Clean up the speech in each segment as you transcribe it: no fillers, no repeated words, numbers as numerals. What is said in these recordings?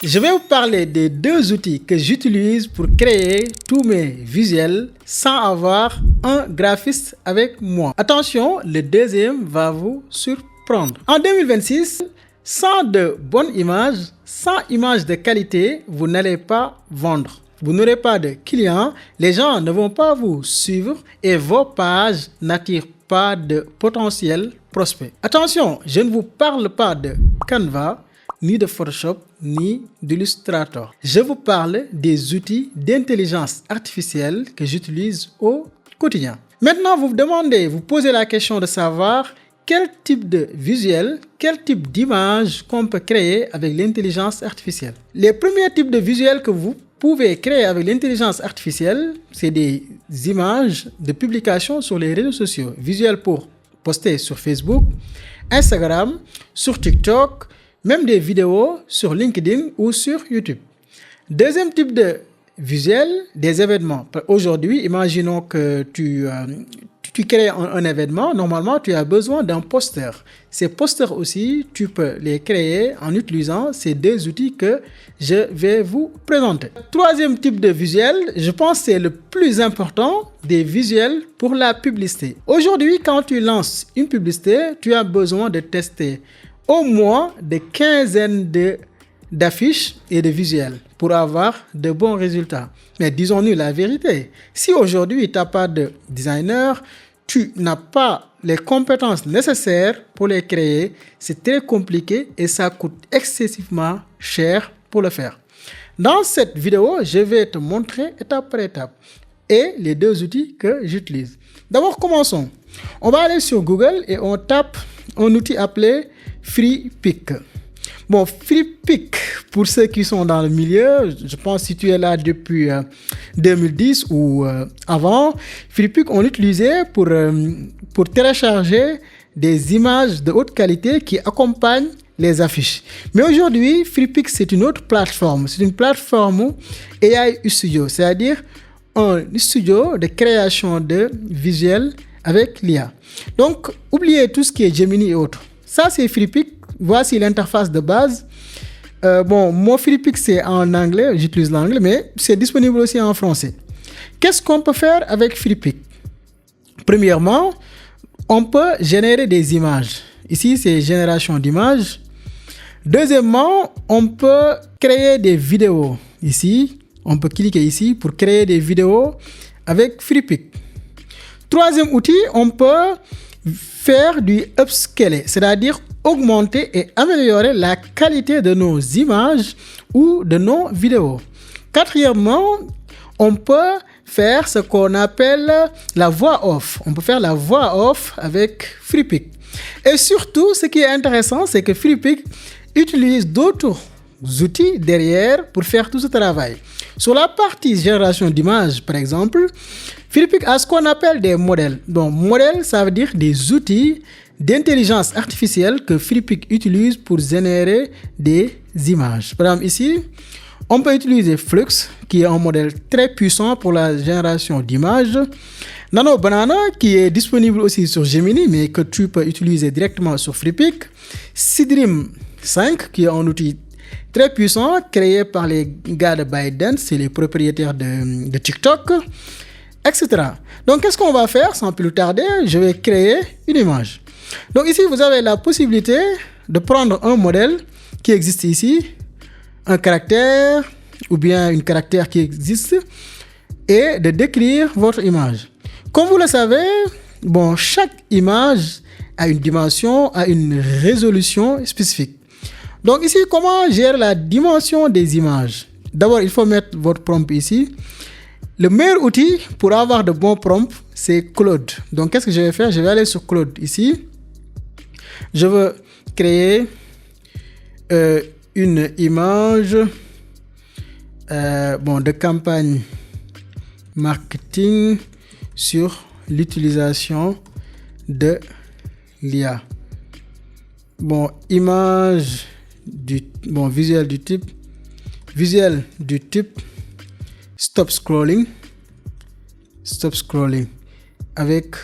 Je vais vous parler des deux outils que j'utilise pour créer tous mes visuels sans avoir un graphiste avec moi. Attention, le deuxième va vous surprendre. En 2026, sans de bonnes images, sans images de qualité, vous n'allez pas vendre. Vous n'aurez pas de clients, les gens ne vont pas vous suivre et vos pages n'attirent pas de potentiels prospects. Attention, je ne vous parle pas de Canva, ni de Photoshop, ni d'Illustrator. Je vous parle des outils d'intelligence artificielle que j'utilise au quotidien. Maintenant, vous posez la question de savoir quel type de visuel, quel type d'image qu'on peut créer avec l'intelligence artificielle. Les premiers types de visuels que vous pouvez créer avec l'intelligence artificielle, c'est des images de publication sur les réseaux sociaux. Visuels pour poster sur Facebook, Instagram, sur TikTok, même des vidéos sur LinkedIn ou sur YouTube. Deuxième type de visuel, des événements. Aujourd'hui, imaginons que tu crées un événement. Normalement, tu as besoin d'un poster. Ces posters aussi, tu peux les créer en utilisant ces deux outils que je vais vous présenter. Troisième type de visuel, je pense que c'est le plus important, des visuels pour la publicité. Aujourd'hui, quand tu lances une publicité, tu as besoin de tester au moins des quinzaines d'affiches et de visuels pour avoir de bons résultats. Mais disons-nous la vérité, si aujourd'hui tu n'as pas de designer, tu n'as pas les compétences nécessaires pour les créer, c'est très compliqué et ça coûte excessivement cher pour le faire. Dans cette vidéo, je vais te montrer étape par étape et les deux outils que j'utilise. D'abord, commençons. On va aller sur Google et on tape un outil appelé FreePic. Bon, FreePic, pour ceux qui sont dans le milieu, je pense que si tu es là depuis 2010 ou avant, FreePic, on l'utilisait pour télécharger des images de haute qualité qui accompagnent les affiches. Mais aujourd'hui, FreePic, c'est une autre plateforme. C'est une plateforme AI Studio, c'est-à-dire un studio de création de visuels avec l'IA. Donc, oubliez tout ce qui est Gemini et autres. Ça, c'est FreePic. Voici l'interface de base. Mon FreePic, c'est en anglais. J'utilise l'anglais, mais c'est disponible aussi en français. Qu'est-ce qu'on peut faire avec FreePic? Premièrement, on peut générer des images. Ici, c'est génération d'images. Deuxièmement, on peut créer des vidéos. Ici, on peut cliquer ici pour créer des vidéos avec FreePic. Troisième outil, on peut faire du upscaling, c'est-à-dire augmenter et améliorer la qualité de nos images ou de nos vidéos. Quatrièmement, on peut faire ce qu'on appelle la voix off. On peut faire la voix off avec FreePic. Et surtout, ce qui est intéressant, c'est que FreePic utilise d'autres outils derrière pour faire tout ce travail. Sur la partie génération d'images, par exemple, FreePic a ce qu'on appelle des modèles. Donc, modèles, ça veut dire des outils d'intelligence artificielle que FreePic utilise pour générer des images. Par exemple, ici, on peut utiliser Flux, qui est un modèle très puissant pour la génération d'images. Nano Banana, qui est disponible aussi sur Gemini, mais que tu peux utiliser directement sur FreePic. Seedream 5, qui est un outil très puissant, créé par les gars de ByteDance, c'est les propriétaires de TikTok, etc. Donc, qu'est-ce qu'on va faire? Sans plus tarder, je vais créer une image. Donc, ici, vous avez la possibilité de prendre un modèle qui existe ici, un caractère ou bien une caractère qui existe, et de décrire votre image. Comme vous le savez, chaque image a une dimension, a une résolution spécifique. Donc ici, comment gérer la dimension des images? D'abord, il faut mettre votre prompt ici. Le meilleur outil pour avoir de bons prompts, c'est Claude. Donc, qu'est-ce que je vais faire? Je vais aller sur Claude ici. Je veux créer une image de campagne marketing sur l'utilisation de l'IA. Image visuel du type stop scrolling avec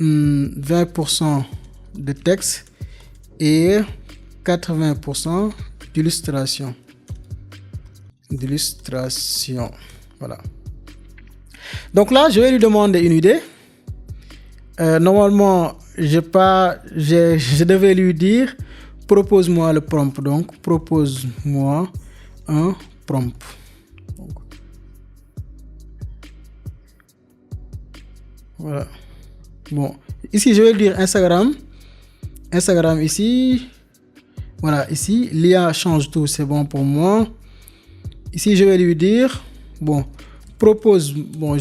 20% de texte et 80% d'illustration. Voilà. Donc là, je vais lui demander une idée. Normalement, je devais lui dire propose-moi le prompt. Donc, propose-moi un prompt. Donc, voilà. Bon, ici, je vais lui dire Instagram. Instagram ici. Voilà, ici, l'IA change tout, c'est bon pour moi. Ici, je vais lui dire, bon, propose-moi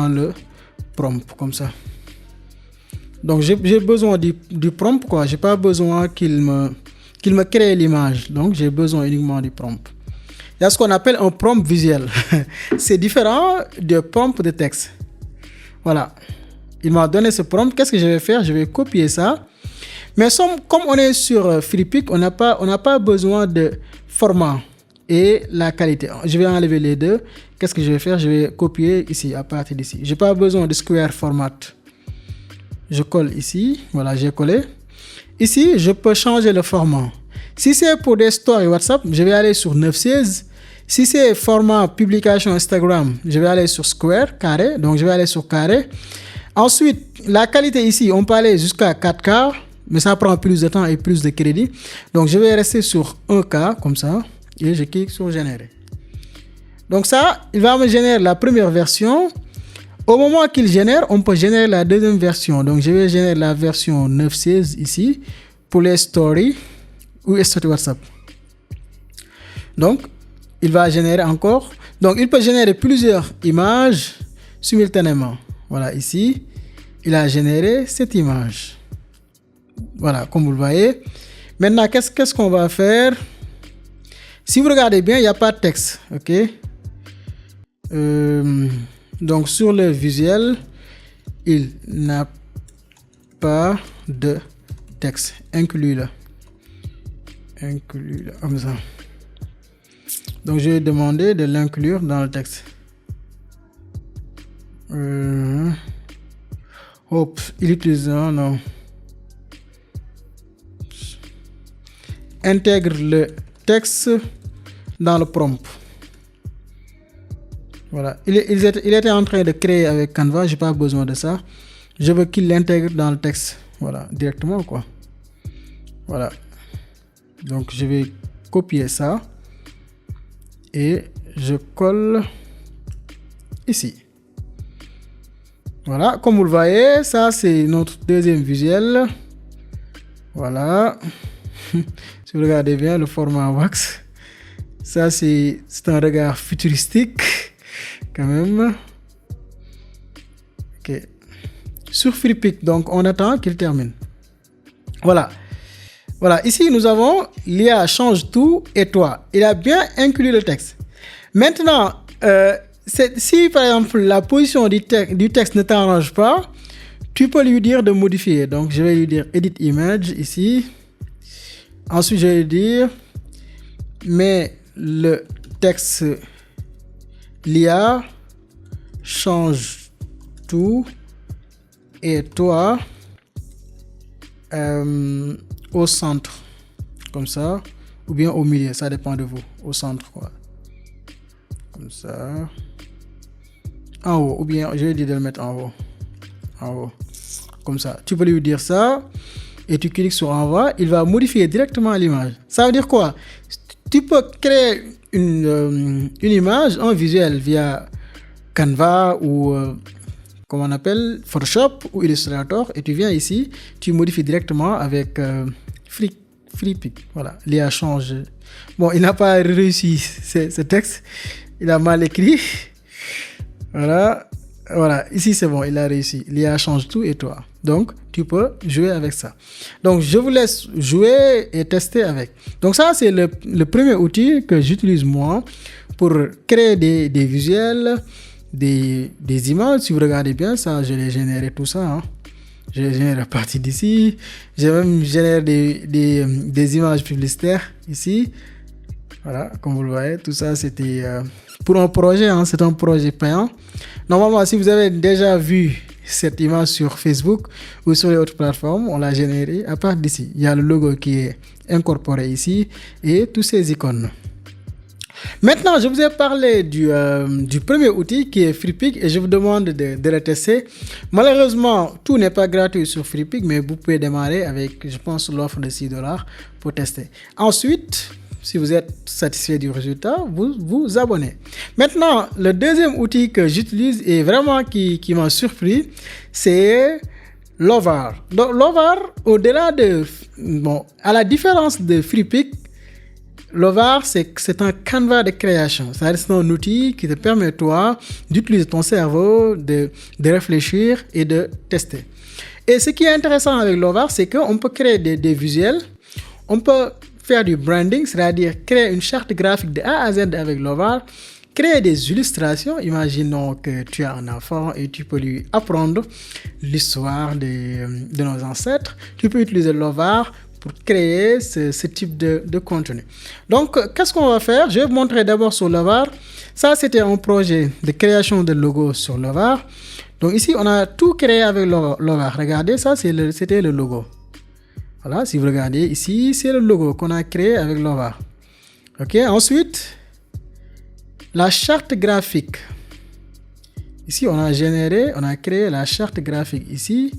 le prompt, comme ça. Donc, j'ai besoin du prompt, quoi. J'ai pas besoin qu'il me crée l'image. Donc, j'ai besoin uniquement du prompt. Il y a ce qu'on appelle un prompt visuel. C'est différent de prompt de texte. Voilà. Il m'a donné ce prompt. Qu'est-ce que je vais faire? Je vais copier ça. Mais comme on est sur FreePic, on n'a pas besoin de format et la qualité. Je vais enlever les deux. Qu'est-ce que je vais faire? Je vais copier ici, à partir d'ici. Je n'ai pas besoin de Square Format. Je colle ici. Voilà, j'ai collé. Ici, je peux changer le format. Si c'est pour des stories WhatsApp, je vais aller sur 916. Si c'est format publication Instagram, je vais aller sur Square, carré. Donc, je vais aller sur carré. Ensuite, la qualité ici, on peut aller jusqu'à 4K. Mais ça prend plus de temps et plus de crédit. Donc, je vais rester sur 1K, comme ça. Et je clique sur générer. Donc ça, il va me générer la première version. Au moment qu'il génère, on peut générer la deuxième version. Donc, je vais générer la version 9.16 ici pour les stories ou les stories WhatsApp. Donc, il va générer encore. Donc, il peut générer plusieurs images simultanément. Voilà, ici, il a généré cette image. Voilà, comme vous le voyez. Maintenant, qu'est-ce qu'on va faire? Si vous regardez bien, il n'y a pas de texte. OK? Donc, sur le visuel, il n'a pas de texte. Inclus-le. Comme ça. Donc, je vais demander de l'inclure dans le texte. Hop, il utilise non. Intègre le texte dans le prompt. Voilà. Il était en train de créer avec Canva. J'ai pas besoin de ça. Je veux qu'il l'intègre dans le texte. Voilà, directement quoi. Voilà. Donc je vais copier ça et je colle ici. Voilà, comme vous le voyez, ça c'est notre deuxième visuel. Voilà. Si vous regardez bien le format wax, ça c'est un regard futuristique quand même. Ok. Sur FreePic, donc on attend qu'il termine. Voilà. Voilà, ici nous avons l'IA change tout et toi. Il a bien inclus le texte. Maintenant, si par exemple la position du texte ne t'arrange pas, tu peux lui dire de modifier. Donc je vais lui dire edit image ici. Ensuite je vais lui dire mais le texte l'IA change tout et toi au centre comme ça ou bien au milieu, ça dépend de vous, au centre quoi, comme ça, en haut ou bien je vais dire de le mettre en haut comme ça. Tu peux lui dire ça et tu cliques sur envoi, il va modifier directement l'image. Ça veut dire quoi? Tu peux créer une image, un visuel via Canva ou comment on appelle Photoshop ou Illustrator et tu viens ici, tu modifies directement avec FreePic. Voilà, l'IA change. Bon, il n'a pas réussi ce texte, il a mal écrit. Voilà, ici c'est bon, il a réussi. L'IA change tout et toi. Donc, tu peux jouer avec ça. Donc, je vous laisse jouer et tester avec. Donc, ça, c'est le premier outil que j'utilise moi pour créer des visuels, des images. Si vous regardez bien, ça, je l'ai généré tout ça. Hein. Je l'ai généré à partir d'ici. J'ai même généré des images publicitaires ici. Voilà, comme vous le voyez, tout ça, c'était pour un projet. Hein, c'est un projet payant. Normalement, si vous avez déjà vu cette image sur Facebook ou sur les autres plateformes, on l'a générée à partir d'ici. Il y a le logo qui est incorporé ici et tous ces icônes. Maintenant, je vous ai parlé du premier outil qui est Freepik et je vous demande de le tester. Malheureusement, tout n'est pas gratuit sur Freepik, mais vous pouvez démarrer avec, je pense, l'offre de $6 pour tester. Ensuite, si vous êtes satisfait du résultat, vous vous abonnez. Maintenant, le deuxième outil que j'utilise et vraiment qui m'a surpris, c'est Lovar. Donc, Lovar, au-delà de... Bon, à la différence de Freepik, Lovar, c'est un canevas de création. C'est un outil qui te permet, toi, d'utiliser ton cerveau, de réfléchir et de tester. Et ce qui est intéressant avec Lovar, c'est qu'on peut créer des visuels, on peut faire du branding, c'est-à-dire créer une charte graphique de A à Z avec Lovar, créer des illustrations. Imaginons que tu as un enfant et tu peux lui apprendre l'histoire de nos ancêtres. Tu peux utiliser Lovar pour créer ce type de contenu. Donc, qu'est-ce qu'on va faire? Je vais vous montrer d'abord sur Lovar. Ça, c'était un projet de création de logo sur Lovar. Donc ici, on a tout créé avec Lovar. Regardez, ça, c'était le logo. Voilà, si vous regardez ici, c'est le logo qu'on a créé avec Lovar. OK, ensuite, la charte graphique. Ici, on a créé la charte graphique ici.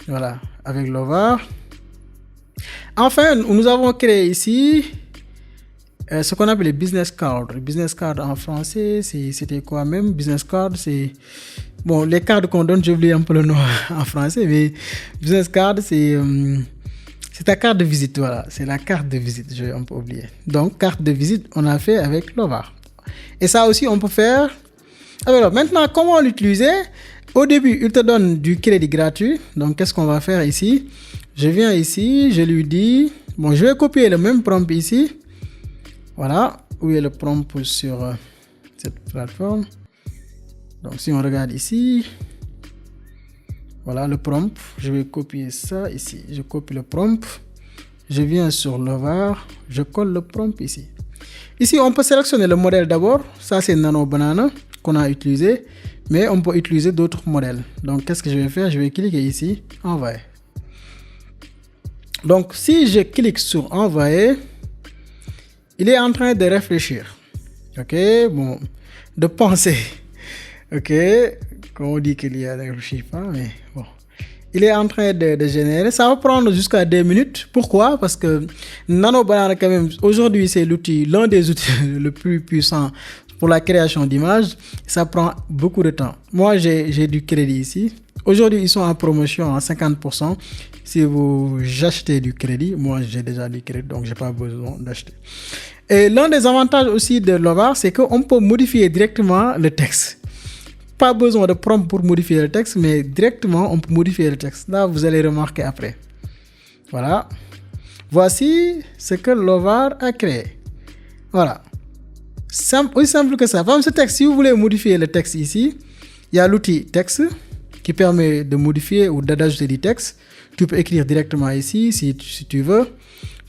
Voilà, avec Lovar. Enfin, nous avons créé ici ce qu'on appelle les business cards. Business card en français, c'était quoi même? Business card, c'est... Bon, les cartes qu'on donne, j'ai oublié un peu le nom en français, mais business card, c'est ta carte de visite, voilà. C'est la carte de visite, j'ai un peu oublié. Donc, carte de visite, on a fait avec Lovar. Et ça aussi, on peut faire... Alors, maintenant, comment l'utiliser? Au début, il te donne du crédit gratuit. Donc, qu'est-ce qu'on va faire ici? Je viens ici, je lui dis... Bon, je vais copier le même prompt ici. Voilà, où est le prompt sur cette plateforme. Donc, si on regarde ici... Voilà le prompt. Je vais copier ça ici. Je copie le prompt. Je viens sur Lovar. Je colle le prompt ici. Ici, on peut sélectionner le modèle d'abord. Ça, c'est Nano Banana qu'on a utilisé. Mais on peut utiliser d'autres modèles. Donc, qu'est-ce que je vais faire? Je vais cliquer ici. Envoyer. Donc, si je clique sur Envoyer, il est en train de réfléchir. OK? Bon, de penser. OK? Comme on dit qu'il y a, je ne réfléchis pas, mais bon. Il est en train de générer. Ça va prendre jusqu'à 2 minutes. Pourquoi? Parce que Nano Banana, quand même, aujourd'hui, c'est l'un des outils le plus puissant pour la création d'images. Ça prend beaucoup de temps. Moi, j'ai du crédit ici. Aujourd'hui, ils sont en promotion à 50%. Si vous achetez du crédit, moi, j'ai déjà du crédit, donc je n'ai pas besoin d'acheter. Et l'un des avantages aussi de Lovar, c'est qu'on peut modifier directement le texte. Pas besoin de prompt pour modifier le texte, mais directement, on peut modifier le texte. Là, vous allez remarquer après. Voilà. Voici ce que Lovar a créé. Voilà. Aussi simple que ça. Par exemple, ce texte, si vous voulez modifier le texte ici, il y a l'outil texte qui permet de modifier ou d'ajouter du texte. Tu peux écrire directement ici si tu veux.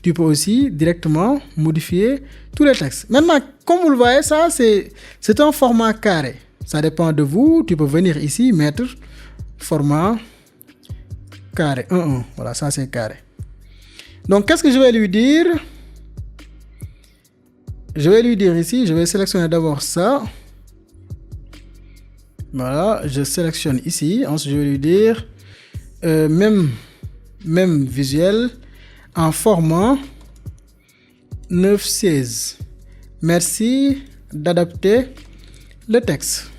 Tu peux aussi directement modifier tous les textes. Maintenant, comme vous le voyez, ça, c'est un format carré. Ça dépend de vous. Tu peux venir ici, mettre format carré. 1-1. Voilà, ça c'est carré. Donc, qu'est-ce que je vais lui dire? Je vais lui dire ici, je vais sélectionner d'abord ça. Voilà, je sélectionne ici. Ensuite, je vais lui dire même visuel en format 9-16. Merci d'adapter le texte.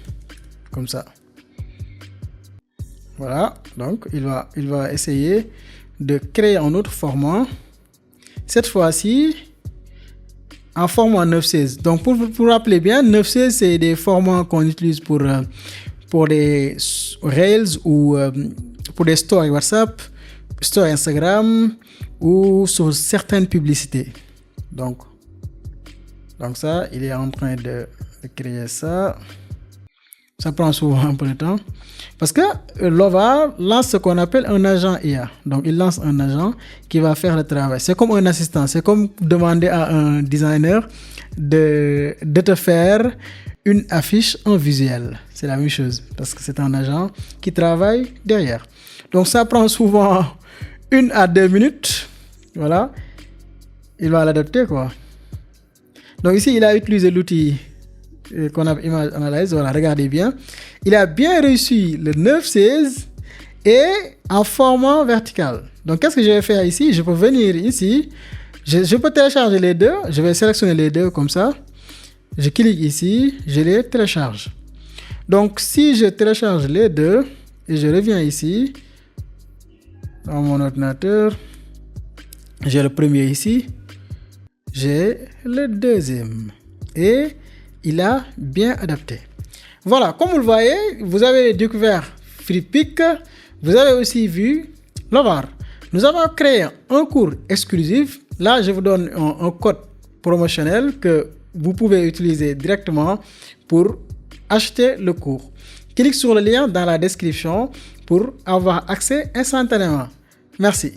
Comme ça. Voilà, donc il va essayer de créer un autre format. Cette fois-ci, en format 9-16. Donc pour rappeler bien, 9-16 c'est des formats qu'on utilise pour des Reels ou pour des stories WhatsApp, stories Instagram ou sur certaines publicités. Donc ça, il est en train de créer ça. Ça prend souvent un peu de temps. Parce que Lovar lance ce qu'on appelle un agent IA. Donc, il lance un agent qui va faire le travail. C'est comme un assistant. C'est comme demander à un designer de te faire une affiche en visuel. C'est la même chose parce que c'est un agent qui travaille derrière. Donc ça prend souvent 1 à 2 minutes. Voilà. Il va l'adapter quoi. Donc ici, il a utilisé l'outil qu'on a Image Analyze. Voilà, regardez bien. Il a bien réussi le 9-16 et en format vertical. Donc qu'est-ce que je vais faire ici? Je peux venir ici. Je peux télécharger les deux. Je vais sélectionner les deux comme ça. Je clique ici. Je les télécharge. Donc si je télécharge les deux et je reviens ici dans mon ordinateur, j'ai le premier ici. J'ai le deuxième et il a bien adapté. Voilà, comme vous le voyez, vous avez découvert FreePic, vous avez aussi vu Lovar. Nous avons créé un cours exclusif. Là, je vous donne un code promotionnel que vous pouvez utiliser directement pour acheter le cours. Clique sur le lien dans la description pour avoir accès instantanément. Merci.